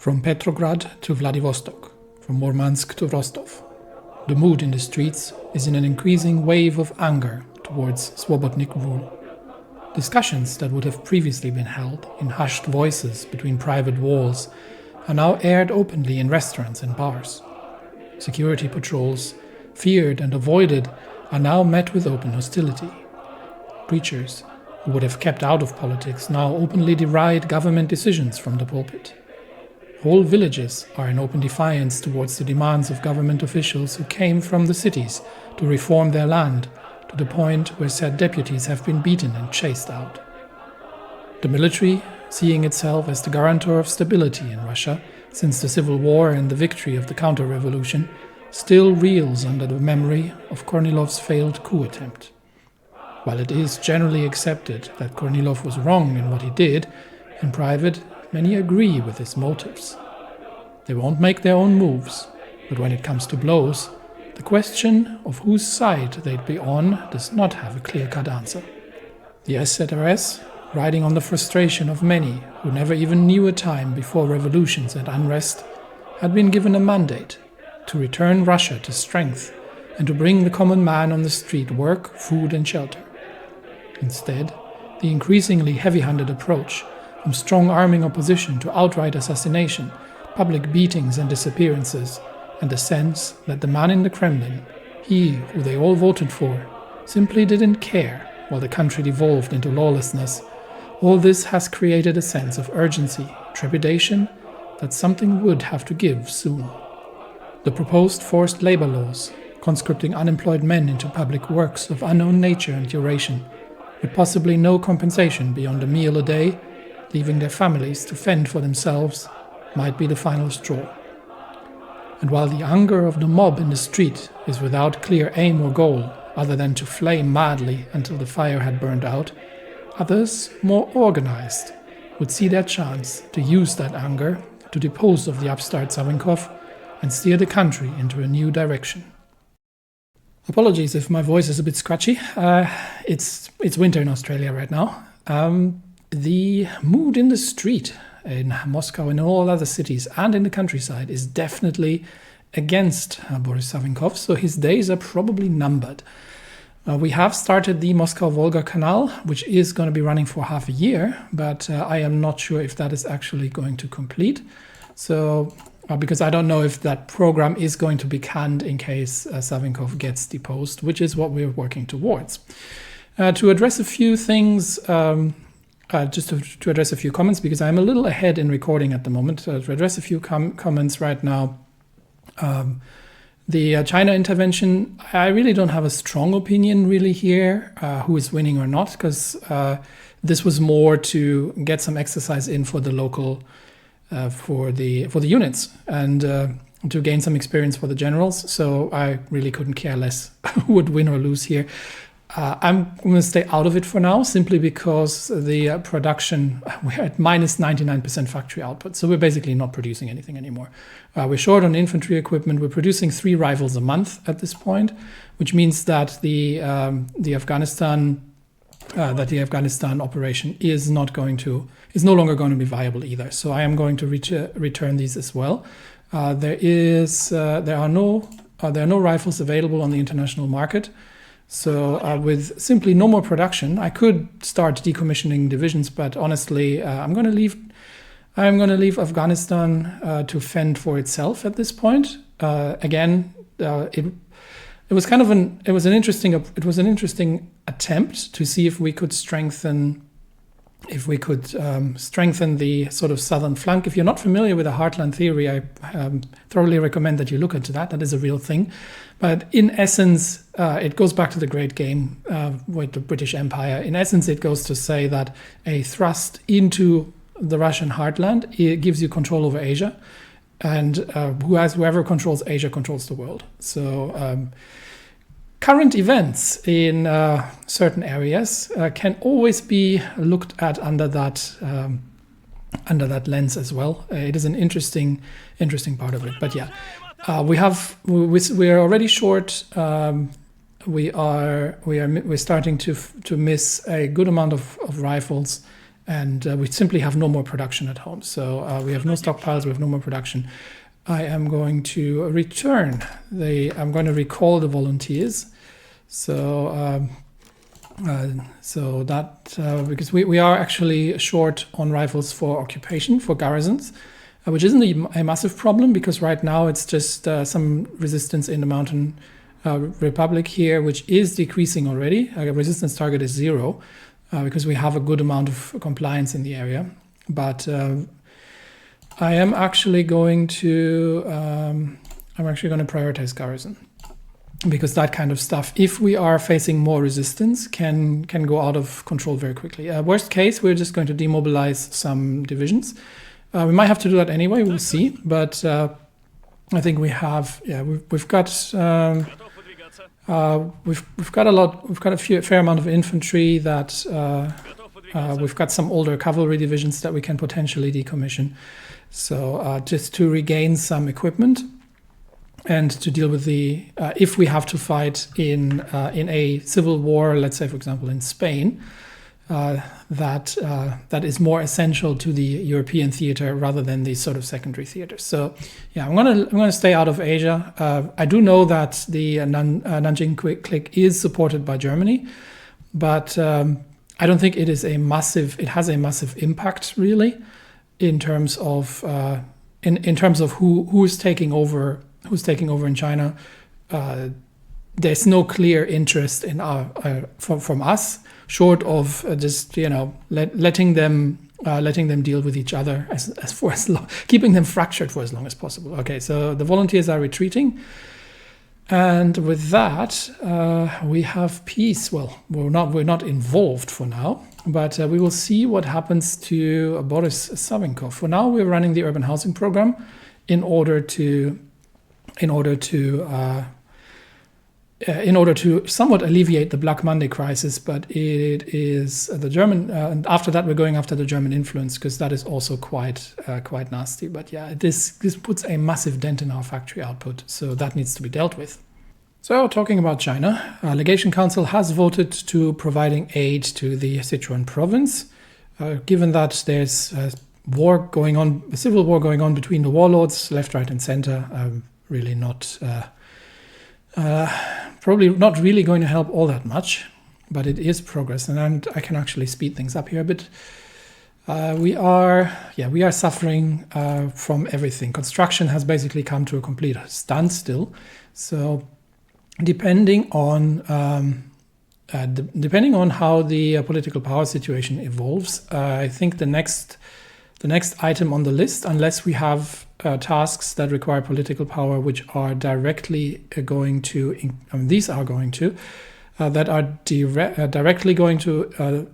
From Petrograd to Vladivostok, from Murmansk to Rostov, the mood in the streets is in an increasing wave of anger towards Swobodnik rule. Discussions that would have previously been held in hushed voices between private walls are now aired openly in restaurants and bars. Security patrols, feared and avoided, are now met with open hostility. Preachers, who would have kept out of politics, now openly deride government decisions from the pulpit. Whole villages are in open defiance towards the demands of government officials who came from the cities to reform their land, to the point where said deputies have been beaten and chased out. The military, seeing itself as the guarantor of stability in Russia since the civil war and the victory of the counter-revolution, still reels under the memory of Kornilov's failed coup attempt. While it is generally accepted that Kornilov was wrong in what he did, in private, many agree with his motives. They won't make their own moves, but when it comes to blows, the question of whose side they'd be on does not have a clear-cut answer. The SZRS, riding on the frustration of many who never even knew a time before revolutions and unrest, had been given a mandate to return Russia to strength and to bring the common man on the street work, food and shelter. Instead, the increasingly heavy-handed approach from strong arming opposition to outright assassination, public beatings and disappearances, and the sense that the man in the Kremlin, he who they all voted for, simply didn't care while the country devolved into lawlessness, all this has created a sense of urgency, trepidation, that something would have to give soon. The proposed forced labor laws, conscripting unemployed men into public works of unknown nature and duration, with possibly no compensation beyond a meal a day, leaving their families to fend for themselves, might be the final straw. And while the anger of the mob in the street is without clear aim or goal, other than to flame madly until the fire had burned out, others, more organized, would see their chance to use that anger to depose of the upstart Savinkov and steer the country into a new direction. Apologies if my voice is a bit scratchy. It's winter in Australia right now. The mood in the street in Moscow and all other cities and in the countryside is definitely against Boris Savinkov, so his days are probably numbered. We have started the Moscow-Volga Canal, which is going to be running for half a year, but I am not sure if that is actually going to complete. So, because I don't know if that program is going to be canned in case Savinkov gets deposed, which is what we're working towards. To address a few things, just to address a few comments, because I'm a little ahead in recording at the moment, to address a few comments right now. The China intervention, I really don't have a strong opinion really here, who is winning or not, because this was more to get some exercise in for the local, for the units, and to gain some experience for the generals. So I really couldn't care less who would win or lose here. I'm going to stay out of it for now, simply because the production, we're at minus 99% factory output. So we're basically not producing anything anymore. We're short on infantry equipment. We're producing 3 rifles a month at this point, which means that the Afghanistan operation is no longer going to be viable either. So I am going to return these as well. There are no rifles available on the international market. So with simply no more production, I could start decommissioning divisions, but honestly, I'm going to leave Afghanistan to fend for itself at this point. It was an interesting attempt to see if we could strengthen the sort of southern flank. If you're not familiar with the heartland theory, I thoroughly recommend that you look into that. That is a real thing. But in essence, it goes back to the great game with the British Empire. In essence, it goes to say that a thrust into the Russian heartland, it gives you control over Asia. And whoever controls Asia controls the world. So current events in certain areas can always be looked at under that lens as well. It is an interesting part of it. But yeah, we're already short. We're starting to miss a good amount of rifles, and we simply have no more production at home. So we have no stockpiles, we have no more production. I am going to I'm going to recall the volunteers. So because we are actually short on rifles for occupation, for garrisons, which isn't a massive problem, because right now it's just some resistance in the Mountain Republic here, which is decreasing already. Resistance target is 0 because we have a good amount of compliance in the area. But I am actually going to prioritize garrison, because that kind of stuff, if we are facing more resistance, can go out of control very quickly. Worst case, we're just going to demobilize some divisions. We might have to do that anyway. We'll see. But I think we've got a fair amount of infantry that we've got some older cavalry divisions that we can potentially decommission. So just to regain some equipment and to deal with the if we have to fight in a civil war, let's say for example in Spain, that is more essential to the European theater rather than the sort of secondary theater. So yeah, I'm gonna stay out of Asia. I do know that the Nanjing clique is supported by Germany, but I don't think it has a massive impact really in terms of who's taking over in China. There's no clear interest in from us, short of just letting them deal with each other keeping them fractured for as long as possible. Okay, so the volunteers are retreating, and with that we have peace. Well, we're not involved for now, but we will see what happens to Boris Savinkov. For now, we're running the urban housing program in order to somewhat alleviate the Black Monday crisis, but it is the German. And after that, we're going after the German influence, because that is also quite nasty. But yeah, this puts a massive dent in our factory output, so that needs to be dealt with. So talking about China, Legation Council has voted to providing aid to the Sichuan province, given that there's a civil war going on between the warlords, left, right, and center. Really not. Probably not really going to help all that much, but it is progress, and I can actually speed things up here a bit. We are suffering from everything. Construction has basically come to a complete standstill. So depending on how the political power situation evolves, I think the next item on the list, unless we have tasks that require political power, which are directly going to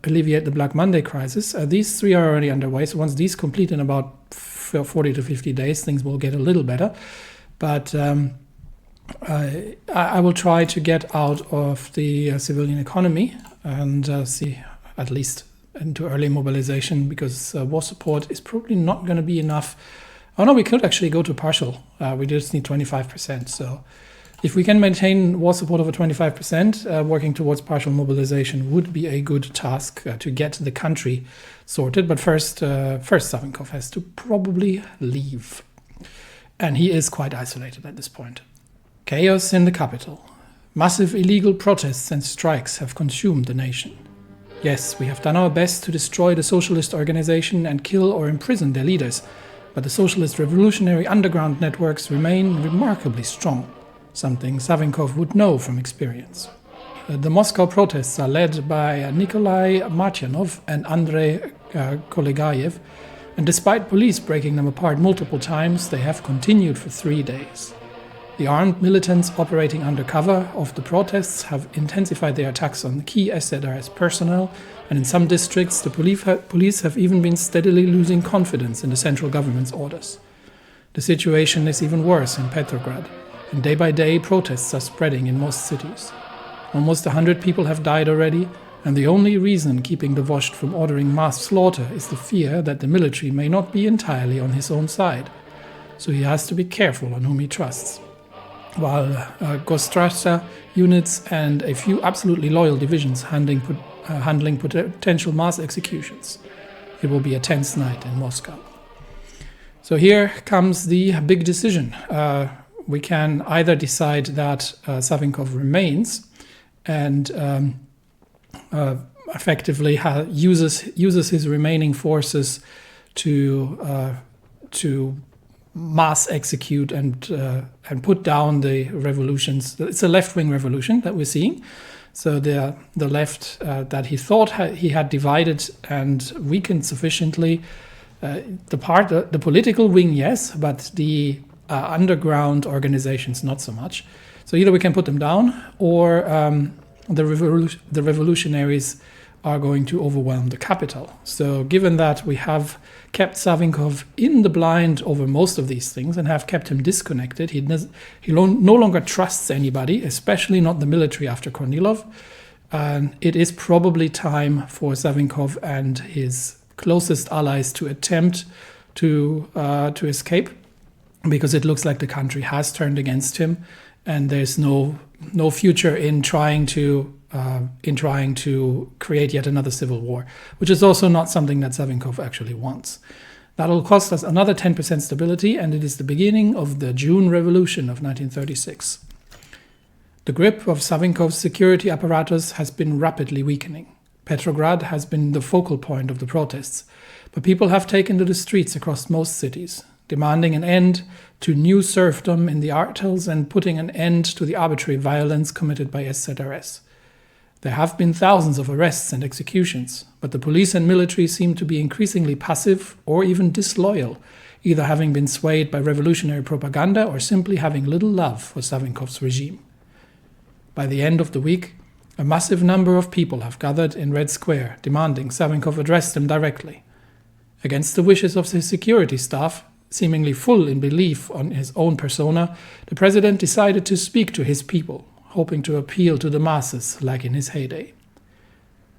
alleviate the Black Monday crisis. These 3 are already underway. So once these complete in about 40 to 50 days, things will get a little better. But I will try to get out of the civilian economy and see at least into early mobilization, because war support is probably not going to be enough. Oh no, we could actually go to partial. We just need 25%. So if we can maintain war support over 25%, working towards partial mobilization would be a good task to get the country sorted. But first Savinkov has to probably leave. And he is quite isolated at this point. Chaos in the capital. Massive illegal protests and strikes have consumed the nation. Yes, we have done our best to destroy the socialist organization and kill or imprison their leaders, but the socialist revolutionary underground networks remain remarkably strong, something Savinkov would know from experience. The Moscow protests are led by Nikolai Martyanov and Andrei Kolegayev, and despite police breaking them apart multiple times, they have continued for 3 days. The armed militants operating under cover of the protests have intensified their attacks on key SZRS personnel, and in some districts the police have even been steadily losing confidence in the central government's orders. The situation is even worse in Petrograd, and day by day protests are spreading in most cities. Almost 100 people have died already, and the only reason keeping the Vozhd from ordering mass slaughter is the fear that the military may not be entirely on his own side. So he has to be careful on whom he trusts. While Gostrasha units and a few absolutely loyal divisions handling potential mass executions. it will be a tense night in Moscow. So here comes the big decision. We can either decide that Savinkov remains and effectively uses his remaining forces to mass execute and put down the revolutions. It's a left-wing revolution that we're seeing. So the left that he thought he had divided and weakened sufficiently, the political wing, yes, but the underground organizations not so much. So either we can put them down, or the revolutionaries are going to overwhelm the capital. So given that we have kept Savinkov in the blind over most of these things and have kept him disconnected, he no longer trusts anybody, especially not the military after Kornilov. And it is probably time for Savinkov and his closest allies to attempt to escape, because it looks like the country has turned against him, and there's no future in trying to create yet another civil war, which is also not something that Savinkov actually wants. That'll cost us another 10% stability, and it is the beginning of the June Revolution of 1936. The grip of Savinkov's security apparatus has been rapidly weakening. Petrograd has been the focal point of the protests, but people have taken to the streets across most cities, demanding an end to new serfdom in the artels and putting an end to the arbitrary violence committed by SZRS. There have been thousands of arrests and executions, but the police and military seem to be increasingly passive or even disloyal, either having been swayed by revolutionary propaganda or simply having little love for Savinkov's regime. By the end of the week, a massive number of people have gathered in Red Square, demanding Savinkov address them directly. Against the wishes of his security staff, seemingly full in belief on his own persona, the president decided to speak to his people, hoping to appeal to the masses like in his heyday.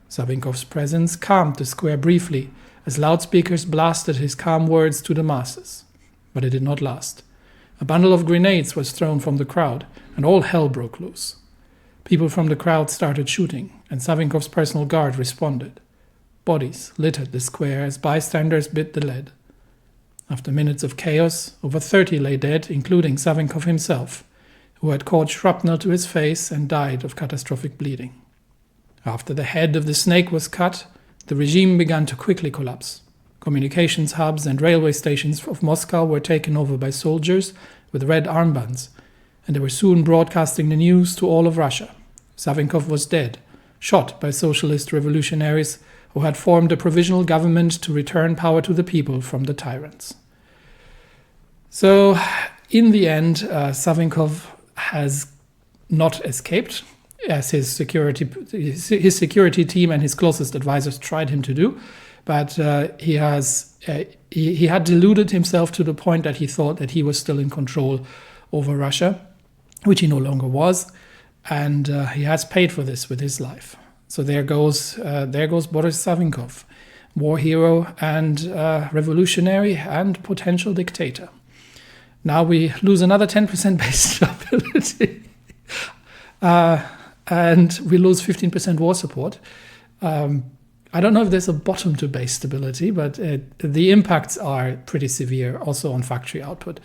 Savinkov's presence calmed the square briefly as loudspeakers blasted his calm words to the masses. But it did not last. A bundle of grenades was thrown from the crowd, and all hell broke loose. People from the crowd started shooting, and Savinkov's personal guard responded. Bodies littered the square as bystanders bit the lead. After minutes of chaos, over 30 lay dead, including Savinkov himself, who had caught shrapnel to his face and died of catastrophic bleeding. After the head of the snake was cut, the regime began to quickly collapse. Communications hubs and railway stations of Moscow were taken over by soldiers with red armbands, and they were soon broadcasting the news to all of Russia. Savinkov was dead, shot by socialist revolutionaries who had formed a provisional government to return power to the people from the tyrants. So, in the end, Savinkov has not escaped, as his security team and his closest advisors tried him to do, but he had deluded himself to the point that he thought that he was still in control over Russia, which he no longer was, and he has paid for this with his life. So there goes Boris Savinkov, war hero and revolutionary and potential dictator. Now we lose another 10% base stability, and we lose 15% war support. I don't know if there's a bottom to base stability, but the impacts are pretty severe, also on factory output.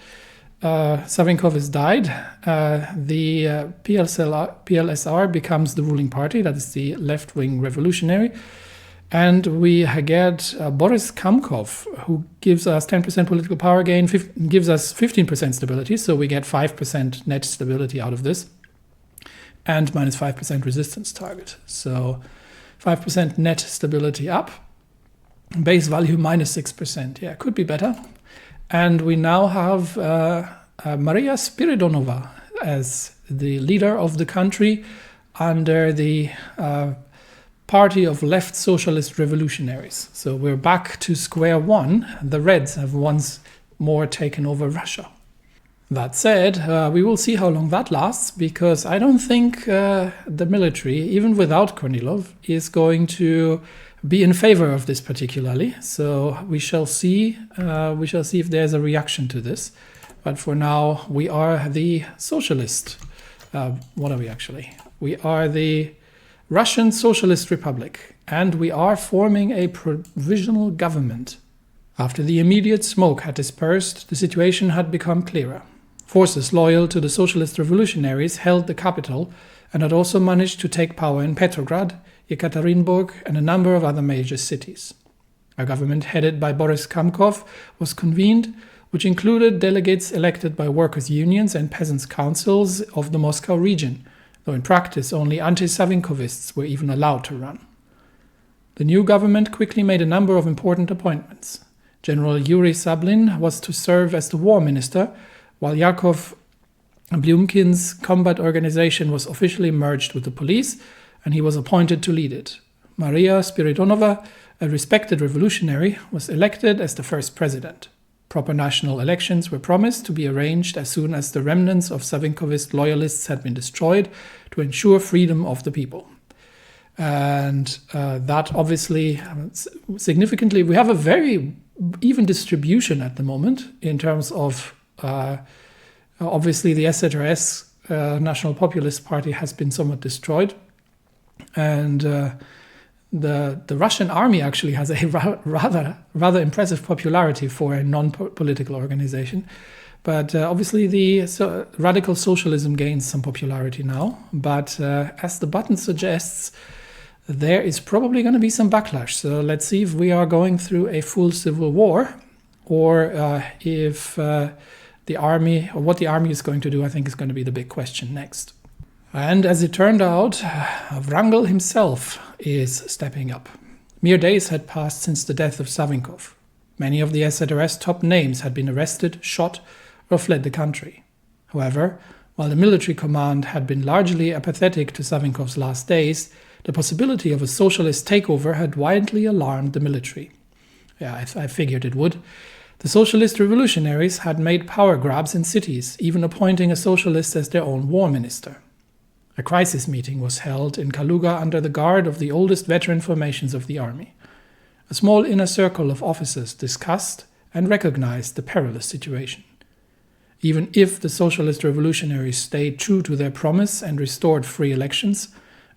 Savinkov has died. The PLSR becomes the ruling party, that is the left-wing revolutionary. And we get Boris Kamkov, who gives us 10% political power gain, gives us 15% stability, so we get 5% net stability out of this, and minus 5% resistance target. So 5% net stability up, base value minus 6%. Yeah, could be better. And we now have Maria Spiridonova as the leader of the country under the party of left socialist revolutionaries. So we're back to square one. The Reds have once more taken over Russia. That said, we will see how long that lasts, because I don't think the military, even without Kornilov, is going to be in favor of this particularly. So we shall see. We shall see if there's a reaction to this. But for now, we are the socialist. What are we actually? We are the Russian Socialist Republic, and we are forming a provisional government. After the immediate smoke had dispersed, the situation had become clearer. Forces loyal to the socialist revolutionaries held the capital and had also managed to take power in Petrograd, Yekaterinburg, and a number of other major cities. A government headed by Boris Kamkov was convened, which included delegates elected by workers' unions and peasants' councils of the Moscow region, though in practice only anti-Savinkovists were even allowed to run. The new government quickly made a number of important appointments. General Yuri Sablin was to serve as the war minister, while Yakov Blyumkin's combat organization was officially merged with the police, and he was appointed to lead it. Maria Spiridonova, a respected revolutionary, was elected as the first president. Proper national elections were promised to be arranged as soon as the remnants of Savinkovist loyalists had been destroyed to ensure freedom of the people. And that obviously, significantly, we have a very even distribution at the moment in terms of, obviously the SZRS, National Populist Party, has been somewhat destroyed. And the Russian army actually has a rather impressive popularity for a non-political organization. But obviously the radical socialism gains some popularity now. But as the button suggests, there is probably going to be some backlash. So let's see if we are going through a full civil war, or if the army, or what the army is going to do, I think is going to be the big question next. And as it turned out, Wrangel himself is stepping up. Mere days had passed since the death of Savinkov. Many of the SZRS top names had been arrested, shot, or fled the country. However, while the military command had been largely apathetic to Savinkov's last days, the possibility of a socialist takeover had widely alarmed the military. Yeah, I figured it would. The socialist revolutionaries had made power grabs in cities, even appointing a socialist as their own war minister. A crisis meeting was held in Kaluga under the guard of the oldest veteran formations of the army. A small inner circle of officers discussed and recognized the perilous situation. Even if the socialist revolutionaries stayed true to their promise and restored free elections,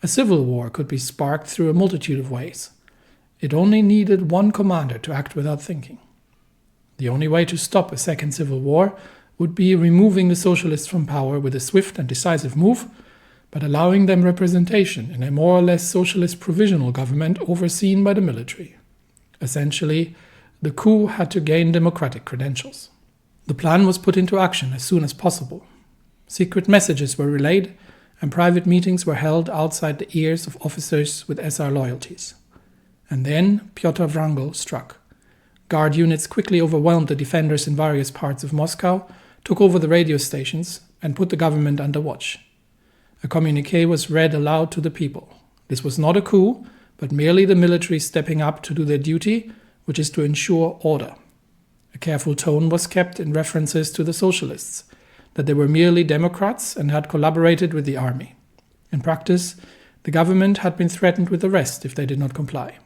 a civil war could be sparked through a multitude of ways. It only needed one commander to act without thinking. The only way to stop a second civil war would be removing the socialists from power with a swift and decisive move, but allowing them representation in a more or less socialist provisional government overseen by the military. Essentially, the coup had to gain democratic credentials. The plan was put into action as soon as possible. Secret messages were relayed, and private meetings were held outside the ears of officers with SR loyalties. And then Pyotr Wrangel struck. Guard units quickly overwhelmed the defenders in various parts of Moscow, took over the radio stations, and put the government under watch. A communiqué was read aloud to the people. This was not a coup, but merely the military stepping up to do their duty, which is to ensure order. A careful tone was kept in references to the socialists, that they were merely Democrats and had collaborated with the army. In practice, the government had been threatened with arrest if they did not comply.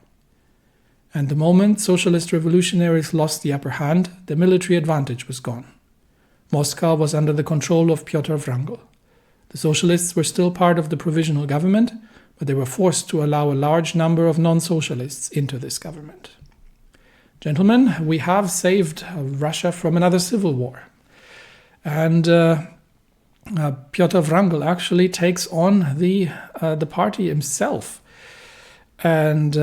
And the moment socialist revolutionaries lost the upper hand, the military advantage was gone. Moscow was under the control of Pyotr Wrangel. The socialists were still part of the provisional government, but they were forced to allow a large number of non-socialists into this government. Gentlemen, we have saved Russia from another civil war. And Pyotr Wrangel actually takes on the party himself. And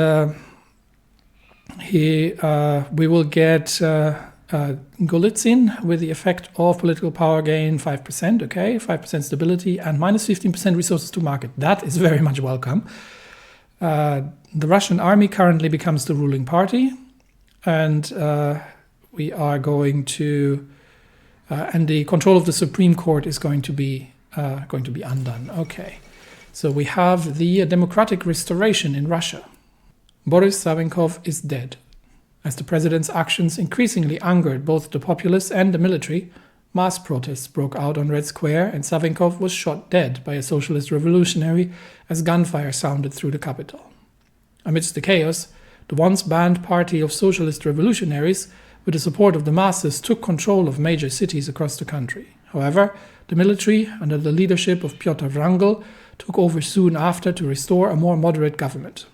we will get Golitsyn with the effect of political power gain 5%, okay, 5% stability, and minus 15% resources to market. That is very much welcome. The Russian army currently becomes the ruling party, and we are going to, and the control of the Supreme Court is going to be undone. Okay, so we have the democratic restoration in Russia. Boris Savinkov is dead. As the president's actions increasingly angered both the populace and the military, mass protests broke out on Red Square, and Savinkov was shot dead by a socialist revolutionary as gunfire sounded through the capital. Amidst the chaos, the once banned party of socialist revolutionaries, with the support of the masses, took control of major cities across the country. However, the military, under the leadership of Pyotr Wrangel, took over soon after to restore a more moderate government.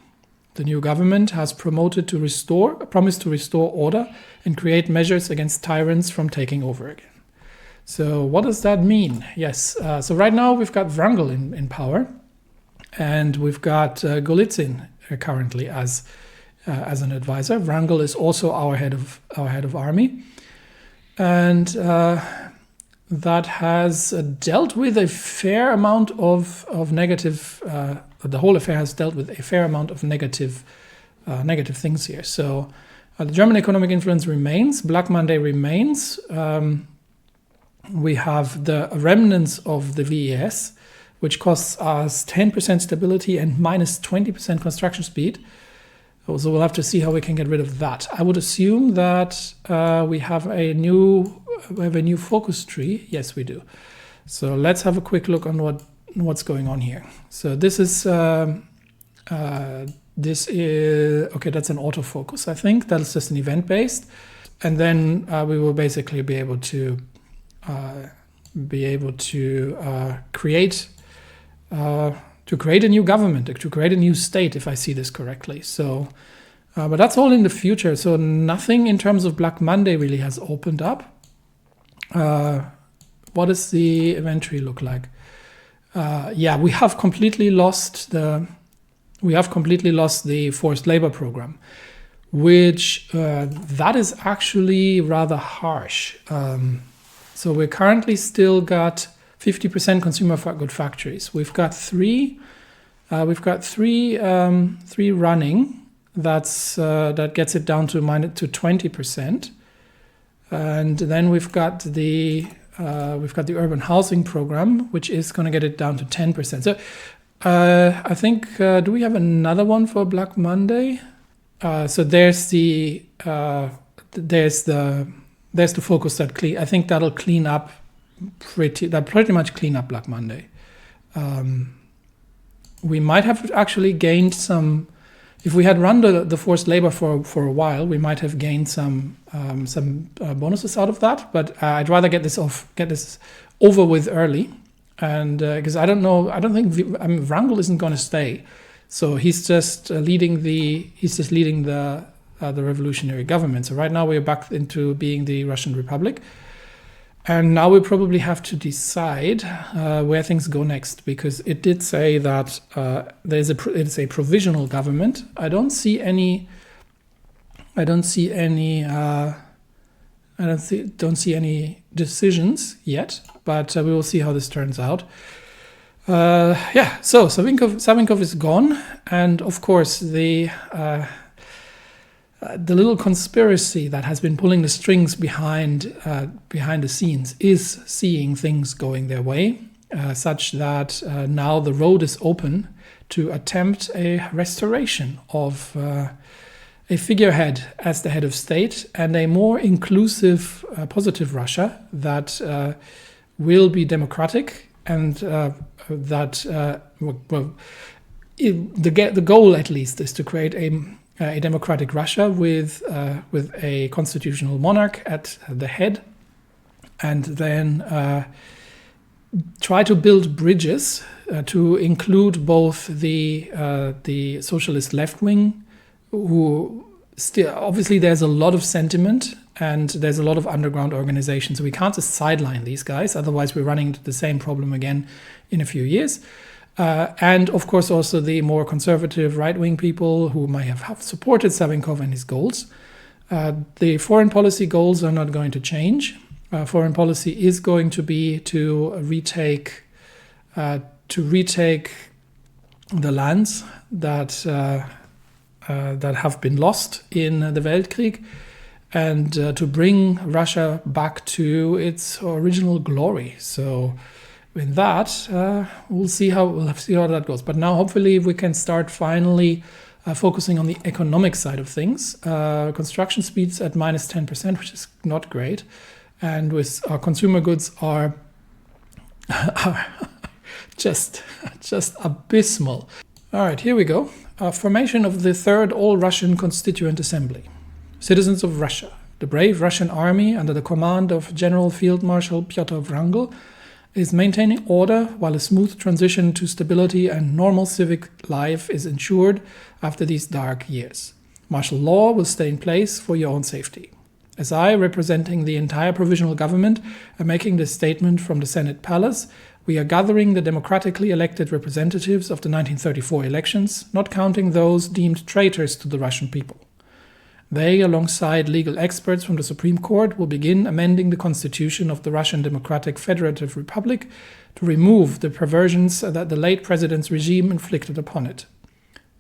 The new government has promised to restore order and create measures against tyrants from taking over again. So what does that mean? Yes, so right now we've got Wrangel in power, and we've got Golitsyn currently as an advisor. Wrangel is also our head of army, and that has dealt with a fair amount of negative. The whole affair has dealt with a fair amount of negative things here. So the German economic influence remains. Black Monday remains. We have the remnants of the VES, which costs us 10% stability and minus 20% construction speed. So we'll have to see how we can get rid of that. I would assume that we have a new focus tree. Yes, we do. So let's have a quick look on what's going on here. So this is okay. That's an autofocus. I think that's just an event based, and then we will basically be able to create a new government, to create a new state, if I see this correctly. So, but that's all in the future. So nothing in terms of Black Monday really has opened up. What does the event tree look like? We have completely lost the forced labor program, which that is actually rather harsh. So we're currently still got 50% consumer good factories. We've got three running. That gets it down to 20%, and then we've got the urban housing program, which is going to get it down to 10%. So I think do we have another one for Black Monday? So there's the focus that I think that'll clean up pretty much clean up Black Monday. We might have actually gained some. If we had run the forced labor for a while, we might have gained some bonuses out of that. But I'd rather get this over with early, and because I don't think Wrangel isn't going to stay, so he's just leading the revolutionary government. So right now we're back into being the Russian Republic. And now we probably have to decide where things go next, because it did say that it's a provisional government. I don't see any decisions yet, but we will see how this turns out. So Savinkov is gone, and of course the little conspiracy that has been pulling the strings behind the scenes is seeing things going their way, such that now the road is open to attempt a restoration of a figurehead as the head of state, and a more inclusive, positive Russia that will be democratic, and the goal at least is to create a democratic Russia with a constitutional monarch at the head, and then try to build bridges to include both the socialist left wing, who still obviously there's a lot of sentiment and there's a lot of underground organizations. So we can't just sideline these guys, otherwise we're running into the same problem again in a few years. And of course also the more conservative right-wing people who might have supported Savinkov and his goals. The foreign policy goals are not going to change. Foreign policy is going to be to retake the lands that have been lost in the Weltkrieg, and to bring Russia back to its original glory. So in that, we'll have to see how that goes. But now, hopefully, we can start finally focusing on the economic side of things. Construction speeds at minus 10%, which is not great, and with our consumer goods are just abysmal. All right, here we go. Formation of the Third All-Russian Constituent Assembly. Citizens of Russia. The brave Russian army under the command of General Field Marshal Pyotr Wrangel is maintaining order while a smooth transition to stability and normal civic life is ensured after these dark years. Martial law will stay in place for your own safety. As I, representing the entire provisional government, am making this statement from the Senate Palace, we are gathering the democratically elected representatives of the 1934 elections, not counting those deemed traitors to the Russian people. They, alongside legal experts from the Supreme Court, will begin amending the constitution of the Russian Democratic Federative Republic to remove the perversions that the late president's regime inflicted upon it.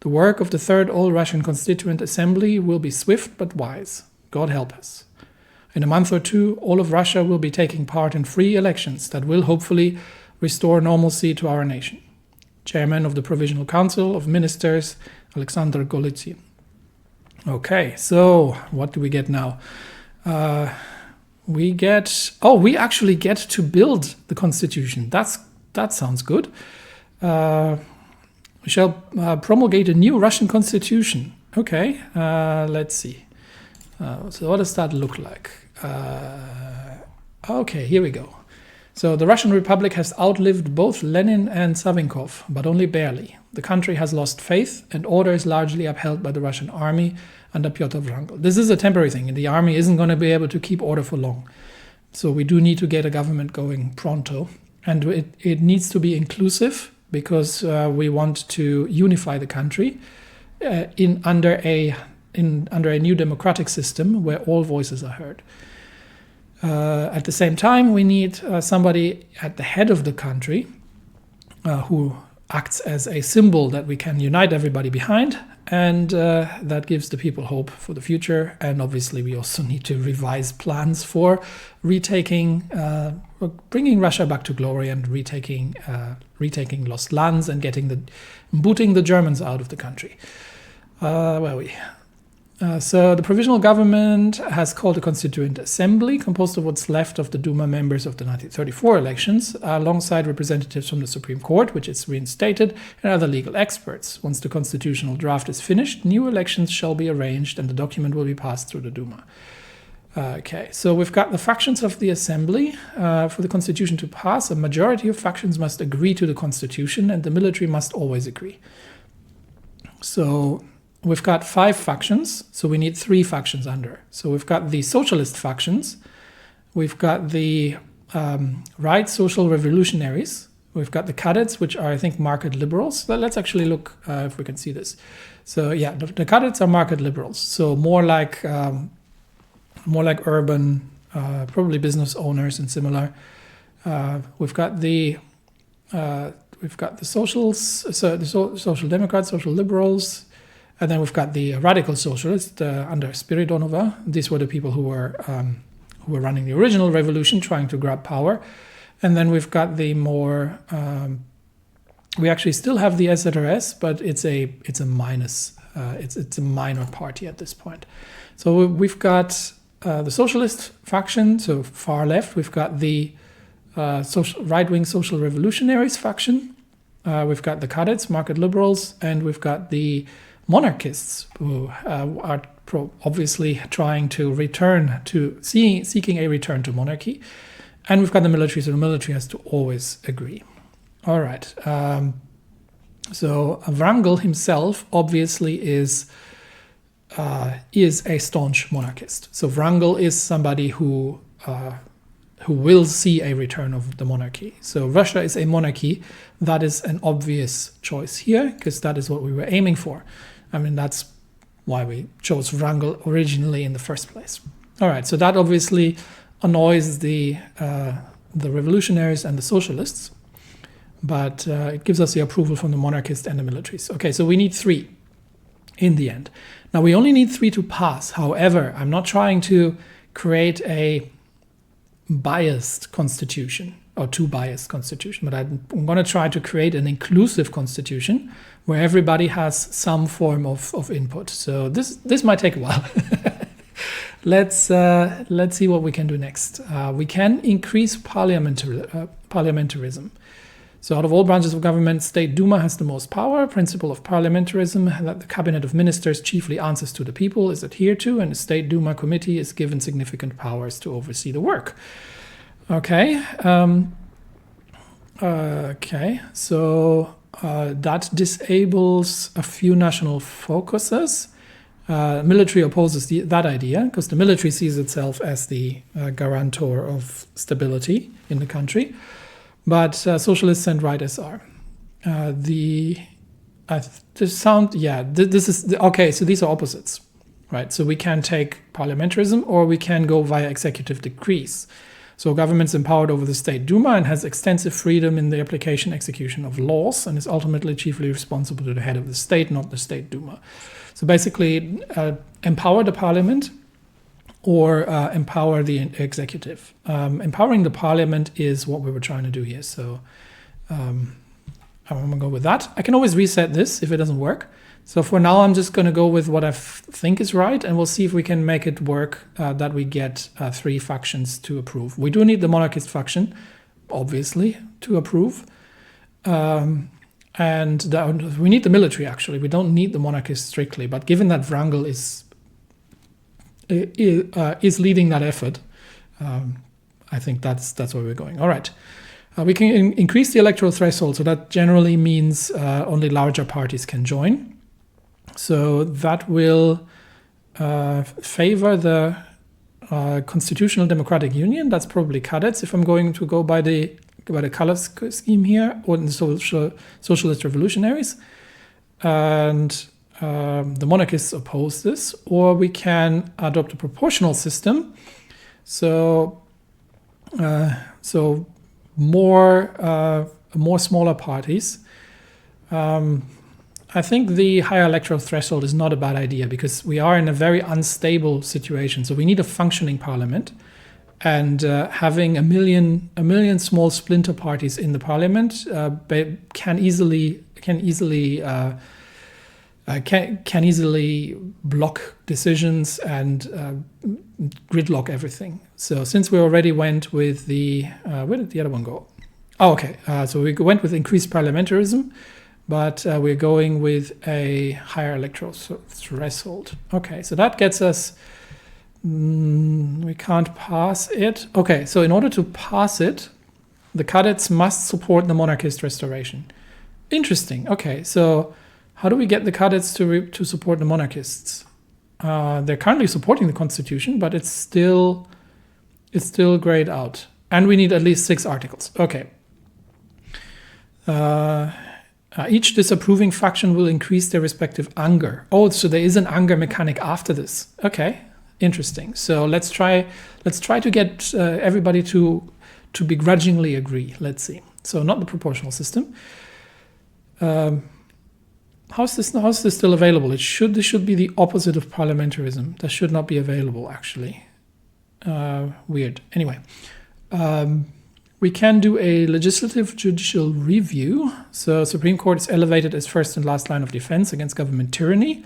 The work of the Third All-Russian Constituent Assembly will be swift but wise. God help us. In a month or two, all of Russia will be taking part in free elections that will hopefully restore normalcy to our nation. Chairman of the Provisional Council of Ministers, Alexander Golitsyn. Okay, so what do we get now? We actually get to build the constitution. That sounds good. We shall promulgate a new Russian constitution. Okay, let's see. So what does that look like? Okay, here we go. So the Russian Republic has outlived both Lenin and Savinkov, but only barely. The country has lost faith, and order is largely upheld by the Russian army under Pyotr Wrangel. This is a temporary thing, and the army isn't going to be able to keep order for long. So we do need to get a government going pronto, and it needs to be inclusive because we want to unify the country under a new democratic system where all voices are heard. At the same time, we need somebody at the head of the country who acts as a symbol that we can unite everybody behind, and that gives the people hope for the future. And obviously, we also need to revise plans for retaking, bringing Russia back to glory and retaking lost lands and booting the Germans out of the country. Where are we? So the provisional government has called a constituent assembly composed of what's left of the Duma members of the 1934 elections, alongside representatives from the Supreme Court, which is reinstated, and other legal experts. Once the constitutional draft is finished, new elections shall be arranged and the document will be passed through the Duma. Okay, so we've got the factions of the assembly. For the constitution to pass, a majority of factions must agree to the constitution and the military must always agree. So we've got 5 factions, so we need 3 factions under. So we've got the socialist factions, we've got the right social revolutionaries, we've got the cadets, which are, I think, market liberals. Let's actually look if we can see this. So yeah, the cadets are market liberals, so more like urban, probably business owners and similar. We've got the socials, so the social democrats, social liberals. And then we've got the radical socialists under Spiridonova. These were the people who were running the original revolution, trying to grab power. And then we've got the more. We actually still have the SRS, but it's a minus. It's a minor party at this point. So we've got the socialist faction, so far left. We've got the right-wing social revolutionaries faction. We've got the cadets, market liberals, and we've got the monarchists who are obviously trying to return to seeking a return to monarchy, and we've got the military, so the military has to always agree. All right. So Wrangel himself obviously is a staunch monarchist. So Wrangel is somebody who will see a return of the monarchy. So Russia is a monarchy. That is an obvious choice here because that is what we were aiming for. I mean, that's why we chose Wrangel originally in the first place. All right, so that obviously annoys the revolutionaries and the socialists, but it gives us the approval from the monarchists and the militaries. Okay, so we need 3 in the end. Now, we only need 3 to pass. However, I'm not trying to create a biased constitution or too biased constitution, but I'm going to try to create an inclusive constitution where everybody has some form of input. So this might take a while. Let's see what we can do next. We can increase parliamentarism. So out of all branches of government, State Duma has the most power. Principle of parliamentarism, that the cabinet of ministers chiefly answers to the people, is adhered to, and the State Duma committee is given significant powers to oversee the work. Okay. Okay, so that disables a few national focuses. Military opposes that idea because the military sees itself as the guarantor of stability in the country, but socialists and rightists are. Okay. So these are opposites, right? So we can take parliamentarism or we can go via executive decrees. So government's empowered over the State Duma and has extensive freedom in the application execution of laws and is ultimately chiefly responsible to the head of the state, not the State Duma. So basically, empower the parliament or empower the executive. Empowering the parliament is what we were trying to do here. So I'm going to go with that. I can always reset this if it doesn't work. So for now, I'm just going to go with what I think is right, and we'll see if we can make it work that we get 3 factions to approve. We do need the monarchist faction, obviously, to approve. And we need the military, actually. We don't need the monarchists strictly, but given that Wrangel is leading that effort, I think that's where we're going. All right. We can increase the electoral threshold, so that generally means only larger parties can join. So that will favor the Constitutional Democratic Union. That's probably cadets if I'm going to go by the color scheme here, or the Socialist Revolutionaries. And the monarchists oppose this, or we can adopt a proportional system. So more smaller parties. I think the higher electoral threshold is not a bad idea because we are in a very unstable situation. So we need a functioning parliament, and having a million small splinter parties in the parliament can easily block decisions and gridlock everything. So since we already went with where did the other one go? Oh, okay. So we went with increased parliamentarism, but we're going with a higher electoral threshold. Okay, so that gets us, we can't pass it. Okay, so in order to pass it, the cadets must support the monarchist restoration. Interesting. Okay, so how do we get the cadets to support the monarchists? They're currently supporting the constitution, but it's still grayed out. And we need at least 6 articles. Okay. Each disapproving faction will increase their respective anger. Oh, so there is an anger mechanic after this. Okay, interesting. So let's try to get everybody to begrudgingly agree. Let's see. So not the proportional system. How's this still available? This should be the opposite of parliamentarism. That should not be available, actually. Weird. Anyway. We can do a legislative judicial review. So Supreme Court is elevated as first and last line of defense against government tyranny.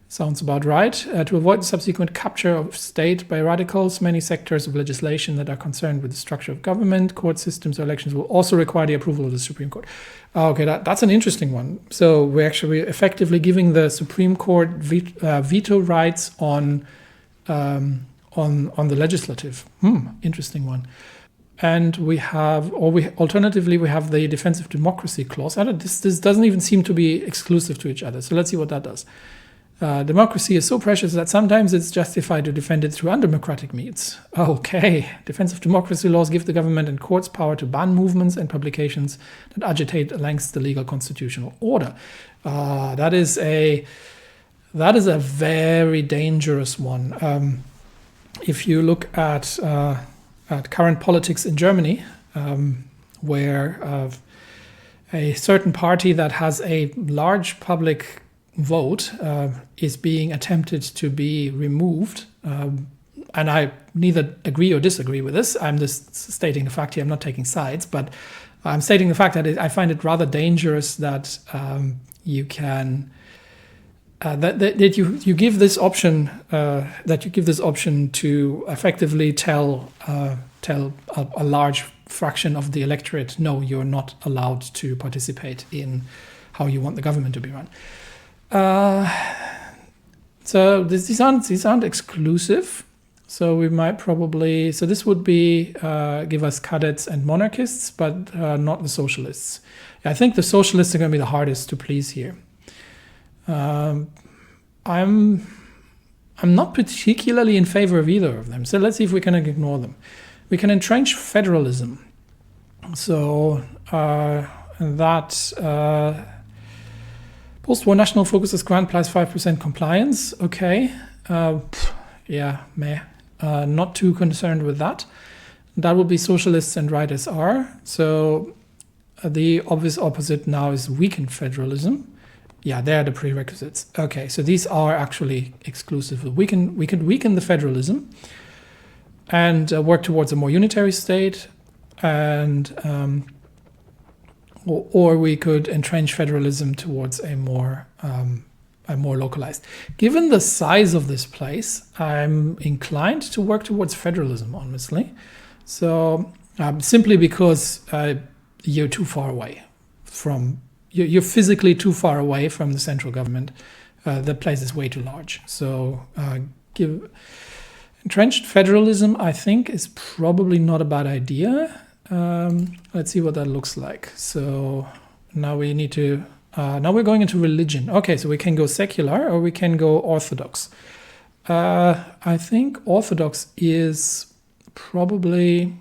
Sounds about right. To avoid the subsequent capture of state by radicals, many sectors of legislation that are concerned with the structure of government, court systems, or elections will also require the approval of the Supreme Court. Okay, that's an interesting one. So we're actually effectively giving the Supreme Court veto rights on the legislative. Interesting one. And alternatively, we have the defensive democracy clause. This doesn't even seem to be exclusive to each other. So let's see what that does. Democracy is so precious that sometimes it's justified to defend it through undemocratic means. Okay. Defensive democracy laws give the government and courts power to ban movements and publications that agitate against the legal constitutional order. That is a very dangerous one. If you look at current politics in Germany, where a certain party that has a large public vote is being attempted to be removed, and I neither agree or disagree with this. I'm just stating the fact here. I'm not taking sides, but I'm stating the fact that I find it rather dangerous that you can that you give this option to effectively tell a large fraction of the electorate, no, you're not allowed to participate in how you want the government to be run. So these aren't exclusive. So we might probably, so this would be give us cadets and monarchists, but not the socialists. I think the socialists are going to be the hardest to please here. I'm not particularly in favor of either of them. So let's see if we can ignore them. We can entrench federalism. So post-war national focuses grant plus 5% compliance. Okay. Yeah, meh. Not too concerned with that. That would be socialists and right as are. So the obvious opposite now is weakened federalism. Yeah, they're the prerequisites. Okay, so these are actually exclusive. We can weaken the federalism and work towards a more unitary state, and or we could entrench federalism towards a more localized. Given the size of this place, I'm inclined to work towards federalism, honestly. So simply because you're too far away from, you're physically too far away from the central government. The place is way too large. So entrenched federalism, I think, is probably not a bad idea. Let's see what that looks like. So now we need to, now we're going into religion. Okay, so we can go secular or we can go orthodox. I think orthodox is probably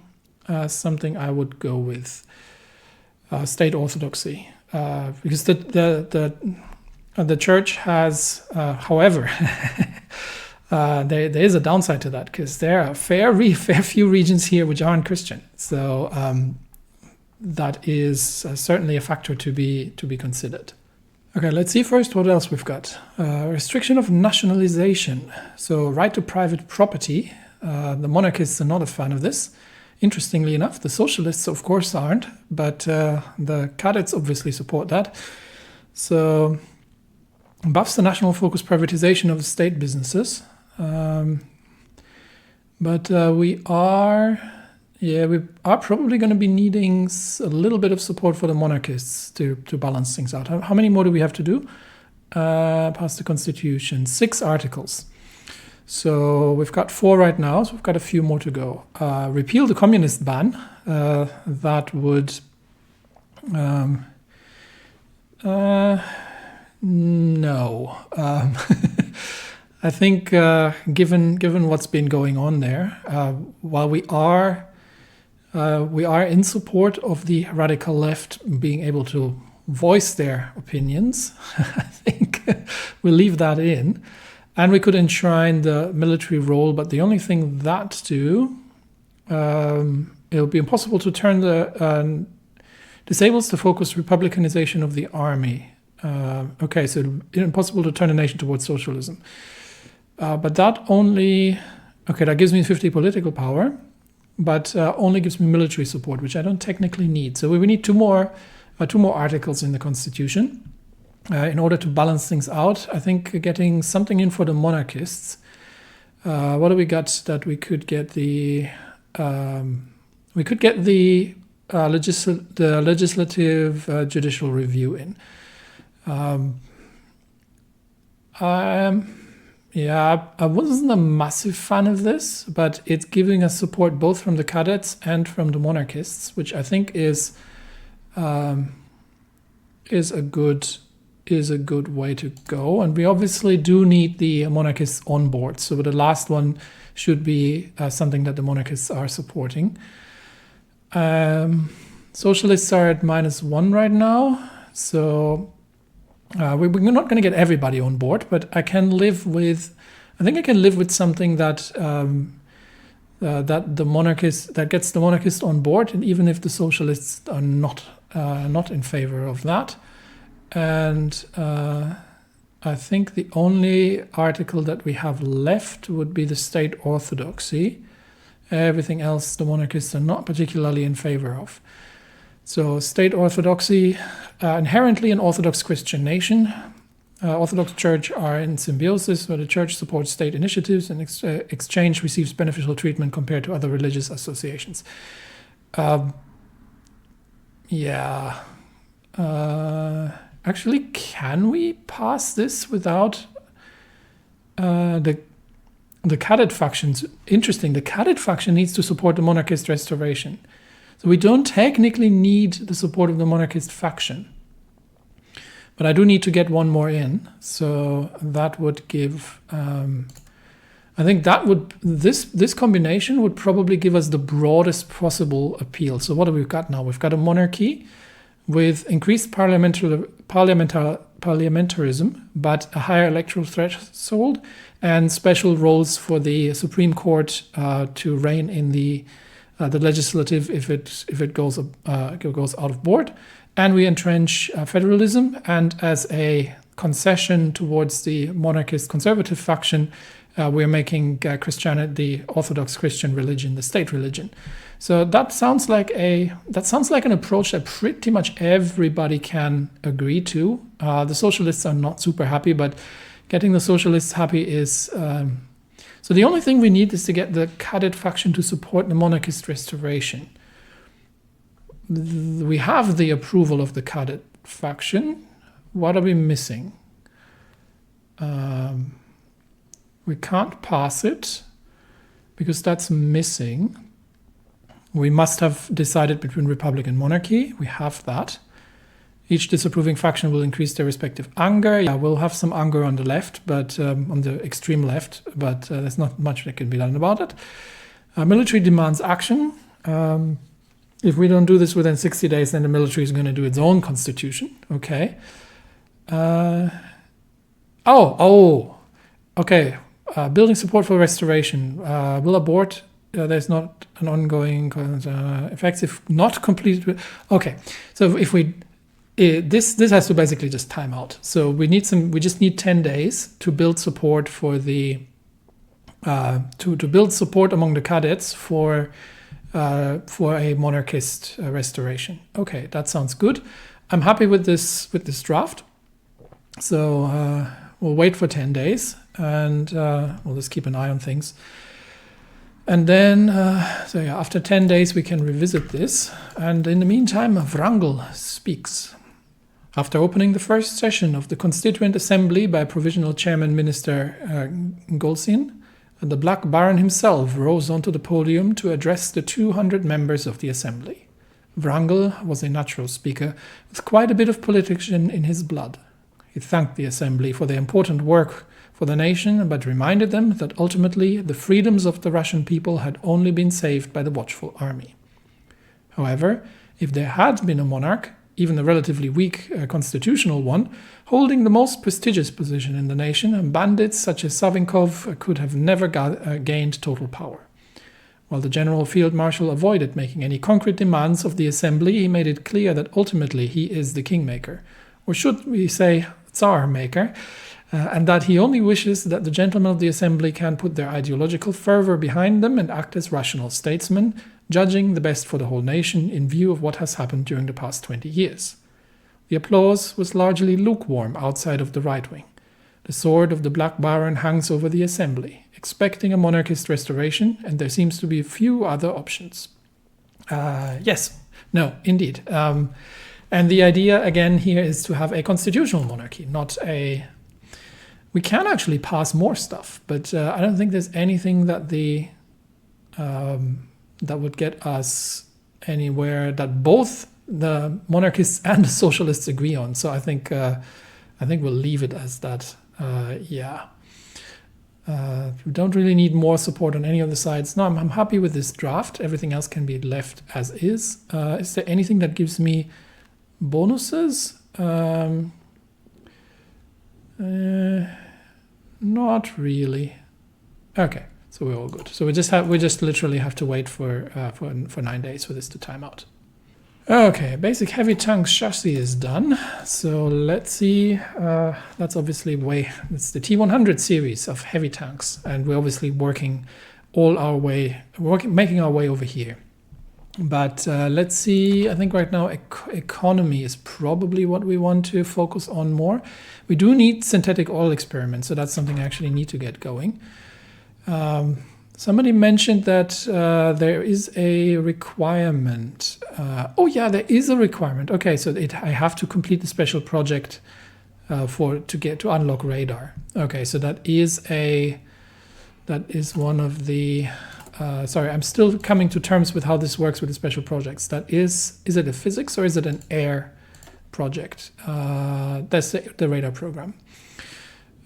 something I would go with. State orthodoxy. Because the church has, however, there is a downside to that, because there are fair few regions here which aren't Christian. So that is certainly a factor to be considered. Okay, let's see first what else we've got. Restriction of nationalization. So right to private property. The monarchists are not a fan of this. Interestingly enough, the socialists, of course, aren't, but the cadets obviously support that. So buffs the national focus privatization of state businesses. But we are probably going to be needing a little bit of support for the monarchists to balance things out. How many more do we have to do? Pass the Constitution, 6 articles. So we've got 4 right now, so we've got a few more to go. Repeal the communist ban. That would... no. I think given what's been going on there, while we are in support of the radical left being able to voice their opinions, I think we'll leave that in. And we could enshrine the military role, but the only thing that do, it'll be impossible to turn the disables the focus republicanization of the army. Okay, so it's impossible to turn a nation towards socialism. But that only, okay, that gives me 50 political power, but only gives me military support, which I don't technically need. So we need two more articles in the Constitution. In order to balance things out, I think getting something in for the monarchists. What do we got that we could get the legislative judicial review in. I wasn't a massive fan of this, but it's giving us support both from the cadets and from the monarchists, which I think is a good way to go. And we obviously do need the monarchists on board. So the last one should be something that the monarchists are supporting. Socialists are at -1 right now. So we're not going to get everybody on board, but I can live with something that that gets the monarchists on board, and even if the socialists are not in favor of that. And I think the only article that we have left would be the state orthodoxy. Everything else the monarchists are not particularly in favor of. So state orthodoxy, inherently an Orthodox Christian nation. Orthodox Church are in symbiosis, where the Church supports state initiatives and exchange receives beneficial treatment compared to other religious associations. Actually, can we pass this without the Cadet faction's interesting. The Cadet faction needs to support the monarchist restoration. So we don't technically need the support of the monarchist faction. But I do need to get one more in. So that would give... I think that would this combination would probably give us the broadest possible appeal. So what have we got now? We've got a monarchy with increased parliamentarism, but a higher electoral threshold and special roles for the Supreme Court to reign in the legislative if it goes out of board. And we entrench federalism, and as a concession towards the monarchist conservative faction, we're making Christianity, the Orthodox Christian religion, the state religion. So that sounds like an approach that pretty much everybody can agree to. The socialists are not super happy, but getting the socialists happy is... So the only thing we need is to get the Cadet faction to support the monarchist restoration. We have the approval of the Cadet faction. What are we missing? We can't pass it because that's missing. We must have decided between republic and monarchy. We have that. Each disapproving faction will increase their respective anger. Yeah, we'll have some anger on the left, but on the extreme left, but there's not much that can be done about it. Military demands action. If we don't do this within 60 days, then the military is going to do its own constitution. Okay. Okay. Building support for restoration. Will abort. There's not an ongoing effective, not complete. Okay. So if we, this has to basically just time out. So we just need 10 days to build support for the, to build support among the cadets for a monarchist restoration. Okay, that sounds good. I'm happy with this draft. So we'll wait for 10 days and we'll just keep an eye on things. And then, after 10 days we can revisit this. And in the meantime, Wrangel speaks. After opening the first session of the Constituent Assembly by Provisional Chairman Minister Golsin, the Black Baron himself rose onto the podium to address the 200 members of the Assembly. Wrangel was a natural speaker with quite a bit of politician in his blood. He thanked the Assembly for their important work for the nation, but reminded them that ultimately the freedoms of the Russian people had only been saved by the watchful army. However, if there had been a monarch, even a relatively weak constitutional one, holding the most prestigious position in the nation, bandits such as Savinkov could have never gained total power. While the General Field Marshal avoided making any concrete demands of the Assembly, he made it clear that ultimately he is the kingmaker, or should we say Tsar maker, and that he only wishes that the gentlemen of the Assembly can put their ideological fervor behind them and act as rational statesmen, judging the best for the whole nation in view of what has happened during the past 20 years. The applause was largely lukewarm outside of the right wing. The sword of the Black Baron hangs over the Assembly, expecting a monarchist restoration, and there seems to be few other options. Yes, no, indeed. And the idea, again, here is to have a constitutional monarchy, not a... We can actually pass more stuff, but I don't think there's anything that that would get us anywhere that both the monarchists and the socialists agree on. So I think we'll leave it as that. We don't really need more support on any of the sides. No, I'm happy with this draft. Everything else can be left as is. Is there anything that gives me bonuses? Not really. Okay. So we're all good. So we just literally have to wait for 9 days for this to time out. Okay, basic heavy tanks chassis is done. So let's see. That's obviously it's the T100 series of heavy tanks, and we're obviously making our way over here. But let's see. I think right now economy is probably what we want to focus on more. We do need synthetic oil experiments, so that's something I actually need to get going. Somebody mentioned that there is a requirement. There is a requirement. Okay, so I have to complete the special project to unlock radar. Okay, so that is That is one of the, sorry, I'm still coming to terms with how this works with the special projects. That is it a physics or is it an air project? That's the radar program.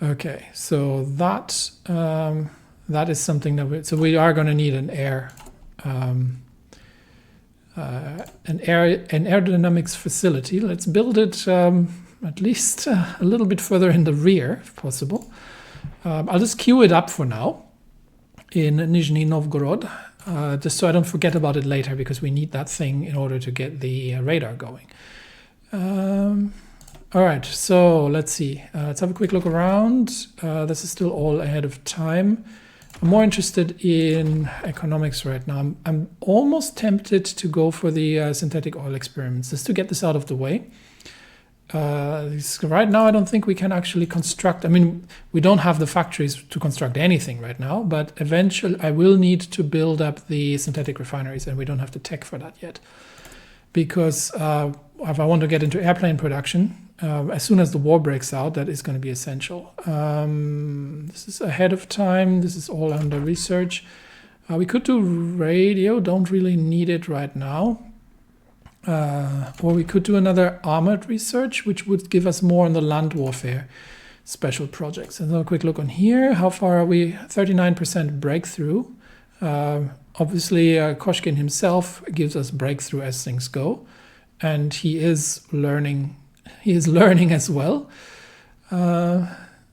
Okay, so that that is something that so we are going to need an aerodynamics facility. Let's build it at least a little bit further in the rear, if possible. I'll just queue it up for now in Nizhny Novgorod, just so I don't forget about it later, because we need that thing in order to get the radar going. All right, so let's see. Let's have a quick look around. This is still all ahead of time. I'm more interested in economics right now. I'm almost tempted to go for the synthetic oil experiments, just to get this out of the way. Right now, I don't think we can actually construct. I mean, we don't have the factories to construct anything right now, but eventually I will need to build up the synthetic refineries, and we don't have the tech for that yet. Because if I want to get into airplane production, as soon as the war breaks out, that is going to be essential. This is ahead of time. This is all under research. We could do radio, don't really need it right now. Or we could do another armored research, which would give us more on the land warfare special projects. And a quick look on here. How far are we? 39% breakthrough. Obviously, Koshkin himself gives us breakthrough as things go. And he is learning. He is learning as well.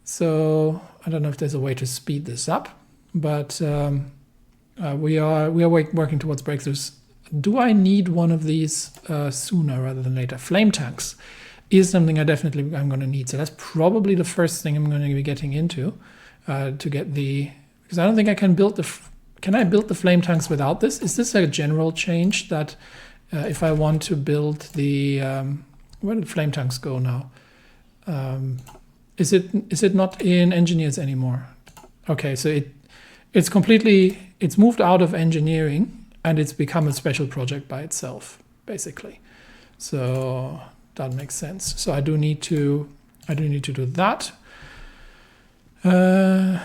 So I don't know if there's a way to speed this up, but we are working towards breakthroughs. Do I need one of these sooner rather than later? Flame tanks is something I'm going to need. So that's probably the first thing I'm going to be getting into to get the, because I don't think I can build can I build the flame tanks without this? Is this a general change that if I want to build the, where did flame tanks go now? Is it not in engineers anymore? Okay, so it's moved out of engineering and it's become a special project by itself, basically. So that makes sense. So I do need to do that. Okay.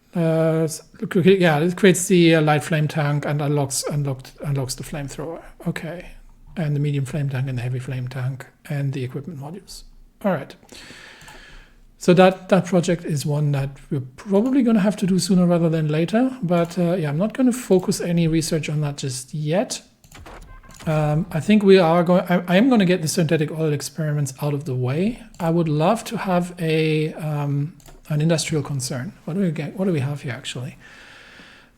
Yeah, it creates the light flame tank and unlocks the flamethrower. Okay. And the medium flame tank and the heavy flame tank and the equipment modules. All right. So that project is one that we're probably going to have to do sooner rather than later. But yeah, I'm not going to focus any research on that just yet. I think we are going. I am going to get the synthetic oil experiments out of the way. I would love to have an industrial concern. What do we get? What do we have here actually?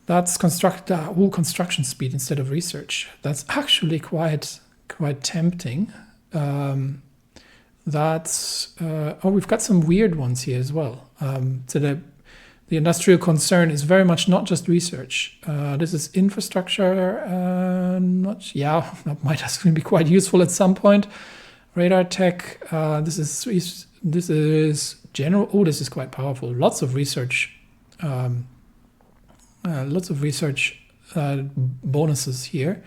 That's construction speed instead of research. That's actually quite tempting. We've got some weird ones here as well. So the industrial concern is very much not just research. This is infrastructure. That might actually be quite useful at some point. Radar tech. This is general. Oh, this is quite powerful. Lots of research. Bonuses here.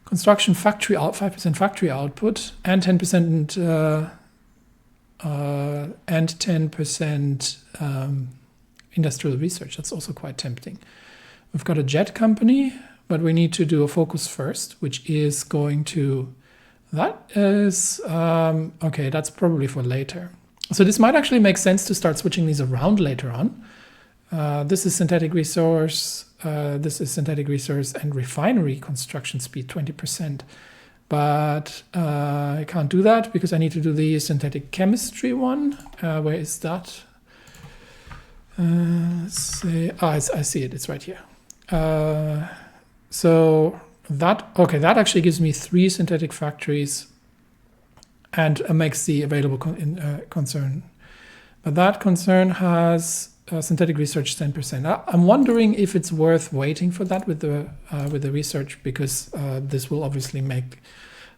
Construction factory 5% factory output and 10% industrial research. That's also quite tempting. We've got a jet company, but we need to do a focus first, which is going to. That is okay. That's probably for later. So this might actually make sense to start switching these around later on. This is synthetic resource. This is synthetic resource and refinery construction speed 20%. But I can't do that because I need to do the synthetic chemistry one. Where is that? Let's see. I see it. It's right here. So that actually gives me 3 synthetic factories and makes the available concern. But that concern has synthetic research 10%. I'm wondering if it's worth waiting for that with the research, because this will obviously make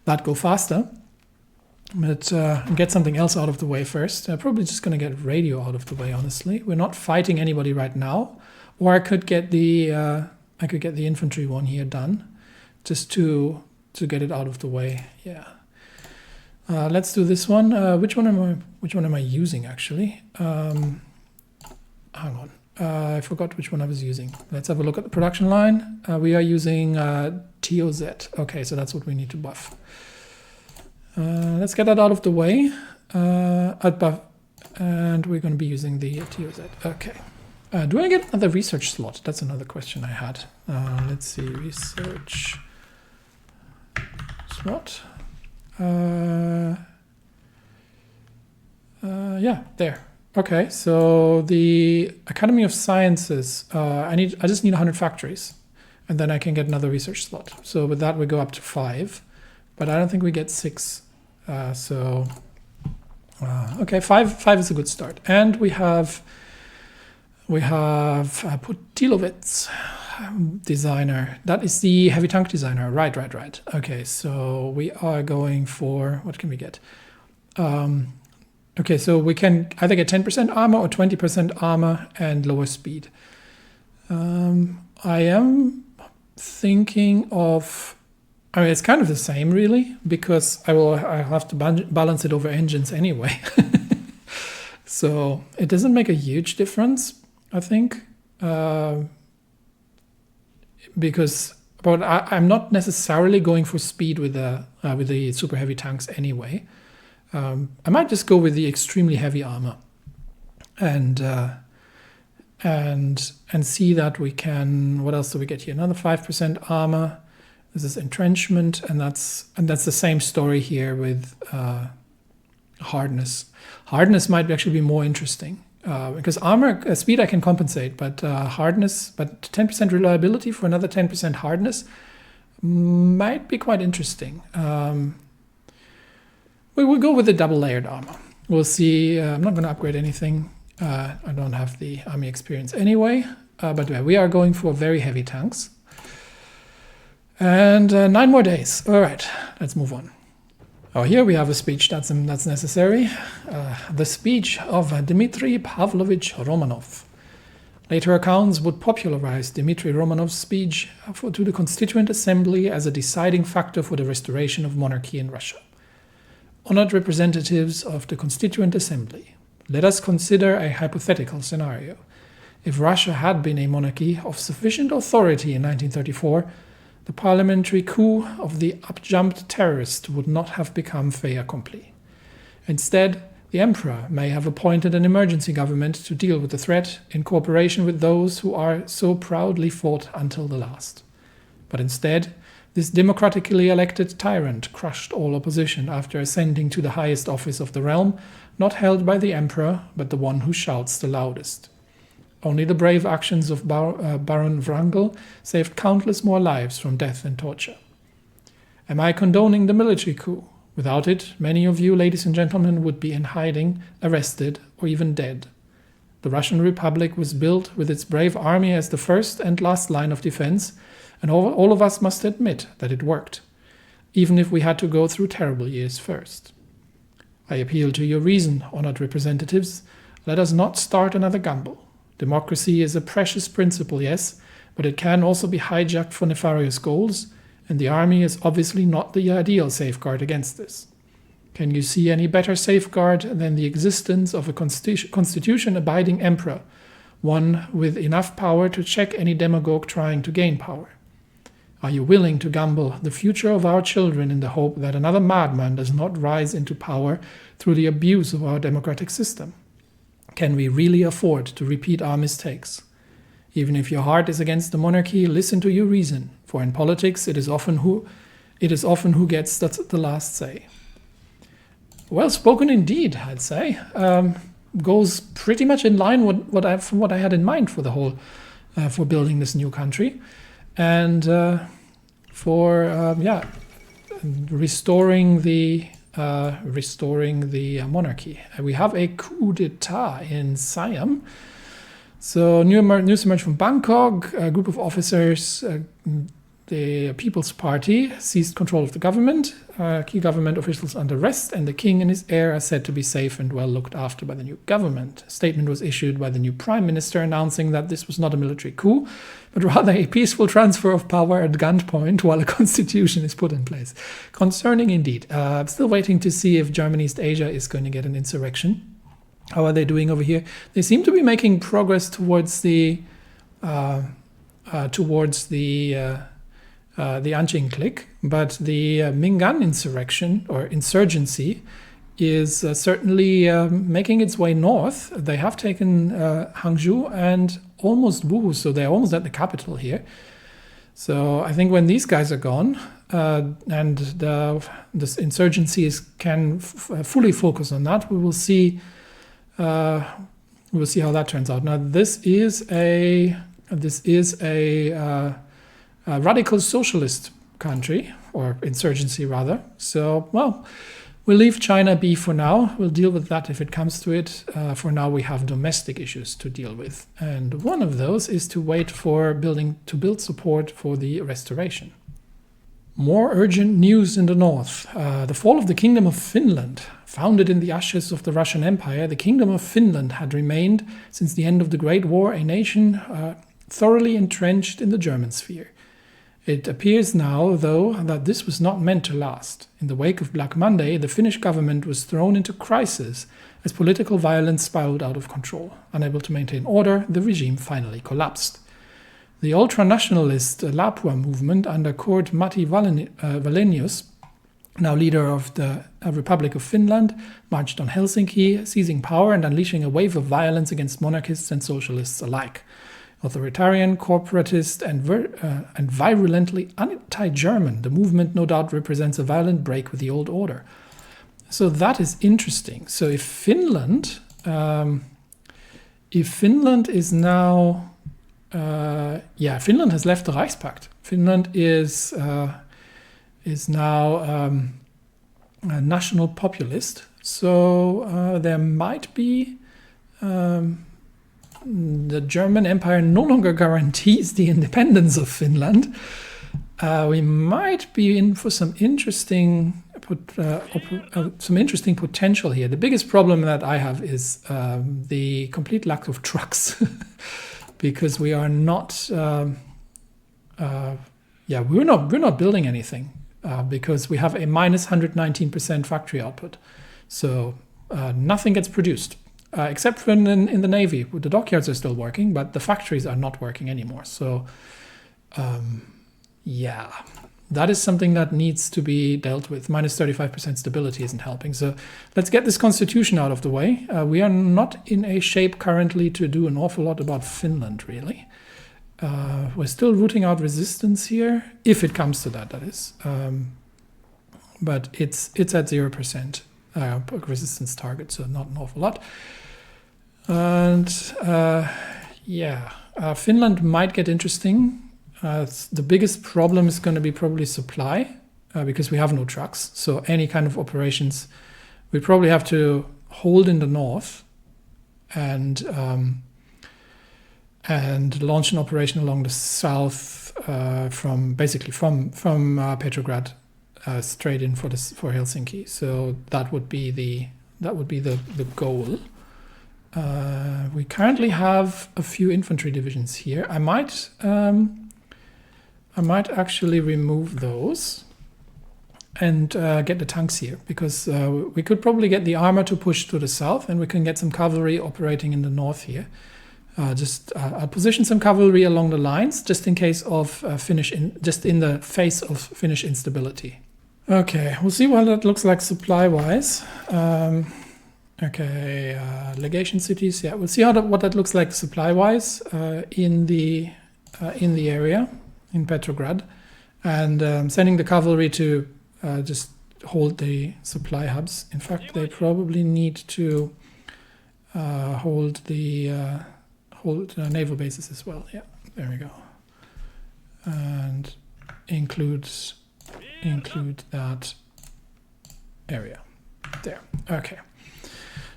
that go faster. But get something else out of the way first. I'm probably just going to get radio out of the way. Honestly, we're not fighting anybody right now, or I could get the infantry one here done, just to get it out of the way. Yeah. Let's do this one. Which one am I using actually? hang on. I forgot which one I was using. Let's have a look at the production line. We are using TOZ. Okay, so that's what we need to buff. Let's get that out of the way. And we're going to be using the TOZ. Okay. Do I get another research slot? That's another question I had. Let's see, research slot. Yeah, there. Okay, so the Academy of Sciences, I just need 100 factories, and then I can get another research slot. So with that, we go up to 5, but I don't think we get 6. Okay, 5 is a good start, and we have Putilovets designer. That is the heavy tank designer. Right. Okay, so we are going for, what can we get? Okay, so we can either get 10% armor or 20% armor and lower speed. I am thinking of, I mean, it's kind of the same really, because I'll have to balance it over engines anyway. So it doesn't make a huge difference, I think, because I'm not necessarily going for speed with the super heavy tanks anyway. I might just go with the extremely heavy armor, and see that we can. What else do we get here? Another 5% armor. This is entrenchment, and that's the same story here with hardness. Hardness might actually be more interesting because armor speed I can compensate, but hardness, but 10% reliability for another 10% hardness might be quite interesting. We will go with the double layered armor. We'll see. I'm not going to upgrade anything. I don't have the army experience anyway, but we are going for very heavy tanks. And 9 more days. All right, let's move on. Oh, here we have a speech that's necessary. The speech of Dmitry Pavlovich Romanov. Later accounts would popularize Dmitry Romanov's speech to the Constituent Assembly as a deciding factor for the restoration of monarchy in Russia. Honored representatives of the Constituent Assembly, let us consider a hypothetical scenario. If Russia had been a monarchy of sufficient authority in 1934, the parliamentary coup of the up-jumped terrorist would not have become fait accompli. Instead, the emperor may have appointed an emergency government to deal with the threat in cooperation with those who are so proudly fought until the last. But instead, this democratically elected tyrant crushed all opposition after ascending to the highest office of the realm, not held by the emperor, but the one who shouts the loudest. Only the brave actions of Baron Wrangel saved countless more lives from death and torture. Am I condoning the military coup? Without it, many of you, ladies and gentlemen, would be in hiding, arrested, or even dead. The Russian Republic was built with its brave army as the first and last line of defense, and all of us must admit that it worked, even if we had to go through terrible years first. I appeal to your reason, honored representatives. Let us not start another gamble. Democracy is a precious principle, yes, but it can also be hijacked for nefarious goals, and the army is obviously not the ideal safeguard against this. Can you see any better safeguard than the existence of a constitution-abiding emperor, one with enough power to check any demagogue trying to gain power? Are you willing to gamble the future of our children in the hope that another madman does not rise into power through the abuse of our democratic system? Can we really afford to repeat our mistakes? Even if your heart is against the monarchy, listen to your reason, for in politics it is often who gets the last say. Well spoken indeed, I'd say. Goes pretty much in line with what I had in mind for the whole for building this new country, and for restoring the monarchy. We have a coup d'état in Siam. So news emerged from Bangkok. A group of officers, the People's Party, seized control of the government. Key government officials under arrest, and the king and his heir are said to be safe and well looked after by the new government. A statement was issued by the new prime minister announcing that this was not a military coup, but rather a peaceful transfer of power at gunpoint while a constitution is put in place. Concerning indeed. I'm still waiting to see if German East Asia is going to get an insurrection. How are they doing over here? They seem to be making progress towards the Anqing clique, but the Mingan insurrection or insurgency is certainly making its way north. They have taken Hangzhou and almost Wuhu, so they're almost at the capital here. So I think when these guys are gone and this insurgency can fully focus on that, we will see how that turns out. Now this is a radical socialist country, or insurgency rather. So, well, we'll leave China be for now. We'll deal with that if it comes to it. For now, we have domestic issues to deal with. And one of those is to wait for build support for the restoration. More urgent news in the north. The fall of the Kingdom of Finland. Founded in the ashes of the Russian Empire, the Kingdom of Finland had remained, since the end of the Great War, a nation thoroughly entrenched in the German sphere. It appears now, though, that this was not meant to last. In the wake of Black Monday, the Finnish government was thrown into crisis as political violence spiraled out of control. Unable to maintain order, the regime finally collapsed. The ultra-nationalist Lapua movement under Court Matti Valenius, now leader of the Republic of Finland, marched on Helsinki, seizing power and unleashing a wave of violence against monarchists and socialists alike. Authoritarian, corporatist, and virulently anti-German, the movement no doubt represents a violent break with the old order. So that is interesting. So if Finland is now, Finland has left the Reichspakt. Finland is now a national populist. So there might be. The German Empire no longer guarantees the independence of Finland. We might be in for some interesting potential here. The biggest problem that I have is the complete lack of trucks, because we are not. We're not building anything because we have a minus 119% factory output, so nothing gets produced. Except for in the Navy. The dockyards are still working, but the factories are not working anymore. So, that is something that needs to be dealt with. Minus 35% stability isn't helping. So let's get this constitution out of the way. We are not in a shape currently to do an awful lot about Finland, really. We're still rooting out resistance here, if it comes to that is. But it's at 0% resistance target, so not an awful lot. And Finland might get interesting. The biggest problem is going to be probably supply, because we have no trucks. So any kind of operations, we probably have to hold in the north and launch an operation along the south from Petrograd straight in for Helsinki. So that would be the goal. We currently have a few infantry divisions here. I might actually remove those and get the tanks here, because we could probably get the armor to push to the south, and we can get some cavalry operating in the north here. I'll position some cavalry along the lines just in case of in the face of Finnish instability. Okay, we'll see what that looks like supply-wise. Legation cities. Yeah, we'll see what that looks like supply-wise in the area in Petrograd, and sending the cavalry to just hold the supply hubs. In fact, they probably need to hold naval bases as well. Yeah, there we go, and include that area there. Okay.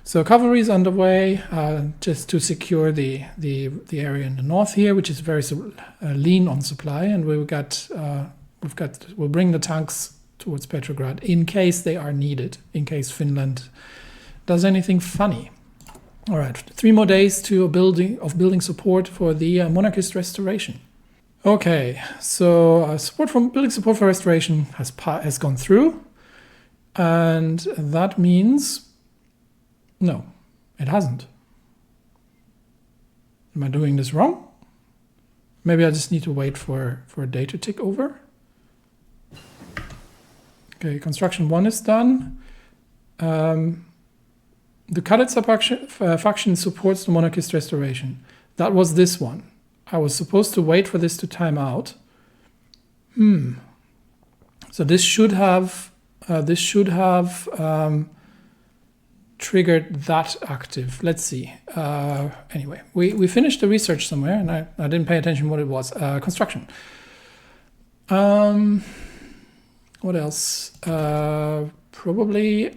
So cavalry is underway just to secure the area in the north here, which is very lean on supply, and we'll bring the tanks towards Petrograd in case they are needed, in case Finland does anything funny. All right, 3 more days to building support for the monarchist restoration. Okay, so building support for restoration has gone through, and that means. No, It hasn't. Am I doing this wrong? Maybe I just need to wait for a day to tick over. Okay, construction 1 is done. The Kadetsa faction supports the monarchist restoration. That was this one. I was supposed to wait for this to time out. So this should have triggered that active. Let's see. Anyway, we finished the research somewhere, and I didn't pay attention what it was. Construction. What else? Probably.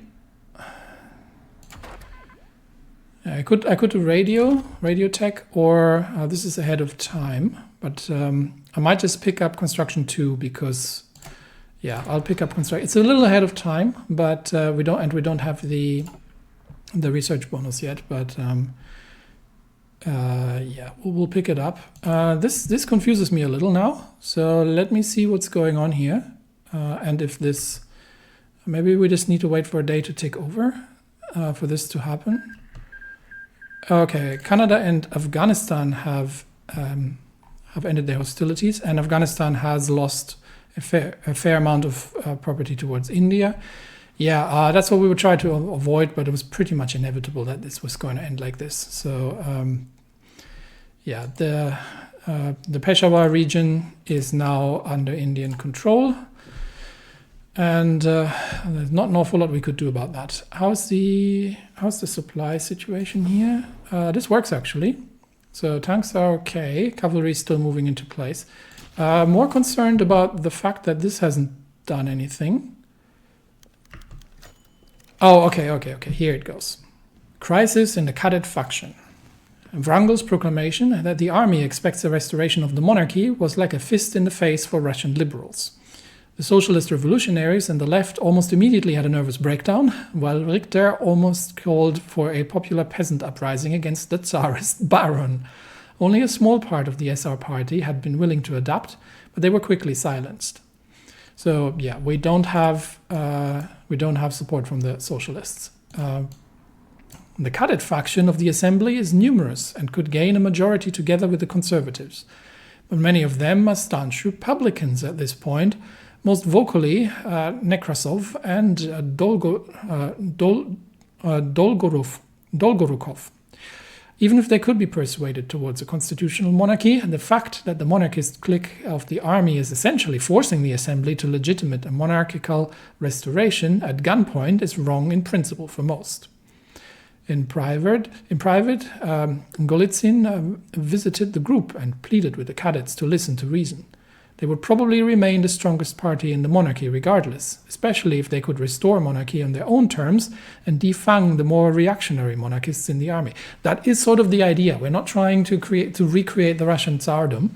I could do radio tech, or this is ahead of time. But I might just pick up construction 2 because, yeah, I'll pick up construction. It's a little ahead of time, but we don't have the research bonus yet. But yeah, we'll pick it up. This confuses me a little now. So let me see what's going on here, and if this, maybe we just need to wait for a day to take over for this to happen. Okay, Canada and Afghanistan have ended their hostilities, and Afghanistan has lost a fair amount of property towards India. Yeah, that's what we would try to avoid, but it was pretty much inevitable that this was going to end like this. So, yeah, the Peshawar region is now under Indian control, and there's not an awful lot we could do about that. How's the supply situation here? This works actually. So tanks are okay. Cavalry is still moving into place. More concerned about the fact that this hasn't done anything. Oh, okay. Here it goes. Crisis in the Cadet faction. Wrangel's proclamation that the army expects a restoration of the monarchy was like a fist in the face for Russian liberals. The socialist revolutionaries and the left almost immediately had a nervous breakdown, while Richter almost called for a popular peasant uprising against the Tsarist baron. Only a small part of the SR party had been willing to adapt, but they were quickly silenced. So yeah, we don't have support from the socialists. The Cadet faction of the assembly is numerous and could gain a majority together with the conservatives, but many of them are staunch Republicans at this point. Most vocally, Nekrasov and Dolgorukov. Even if they could be persuaded towards a constitutional monarchy, the fact that the monarchist clique of the army is essentially forcing the assembly to legitimate a monarchical restoration at gunpoint is wrong in principle for most. In private, Golitsyn visited the group and pleaded with the cadets to listen to reason. They would probably remain the strongest party in the monarchy regardless, especially if they could restore monarchy on their own terms and defang the more reactionary monarchists in the army. That is sort of the idea. We're not trying to recreate the Russian Tsardom,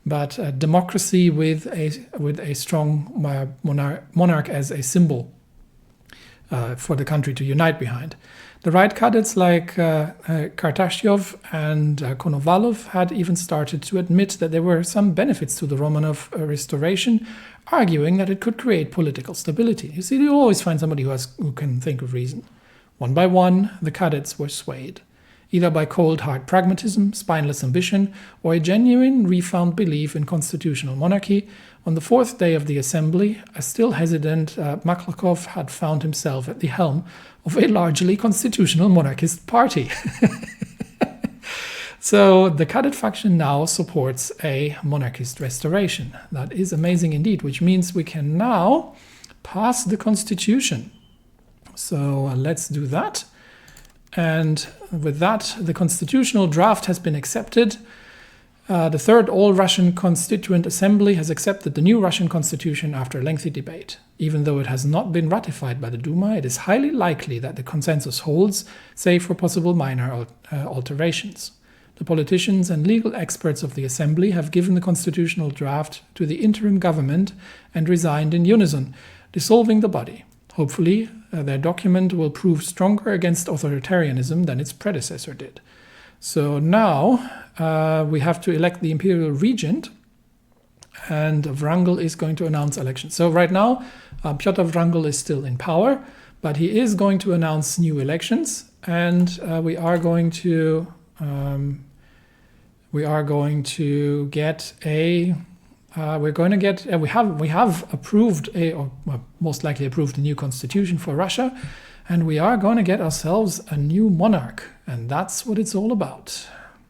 but democracy with a strong monarch as a symbol for the country to unite behind. The right cadets like Kartashev and Konovalov had even started to admit that there were some benefits to the Romanov restoration, arguing that it could create political stability. You see, you always find somebody who can think of reason. One by one, the cadets were swayed, either by cold, hard pragmatism, spineless ambition, or a genuine, refound belief in constitutional monarchy. On the fourth day of the assembly, a still hesitant Maklakov had found himself at the helm of a largely constitutional monarchist party. So the Cadet faction now supports a monarchist restoration. That is amazing indeed, which means we can now pass the constitution. So let's do that. And with that, the constitutional draft has been accepted. The Third All-Russian Constituent Assembly has accepted the new Russian constitution after a lengthy debate. Even though it has not been ratified by the Duma, it is highly likely that the consensus holds, save for possible minor alterations. The politicians and legal experts of the Assembly have given the constitutional draft to the interim government and resigned in unison, dissolving the body. Hopefully, their document will prove stronger against authoritarianism than its predecessor did. So now we have to elect the imperial regent, and Wrangel is going to announce elections. So right now, Pyotr Wrangel is still in power, but he is going to announce new elections. and we are going to get a we have approved most likely approved a new constitution for Russia, and we are going to get ourselves a new monarch, and that's what it's all about.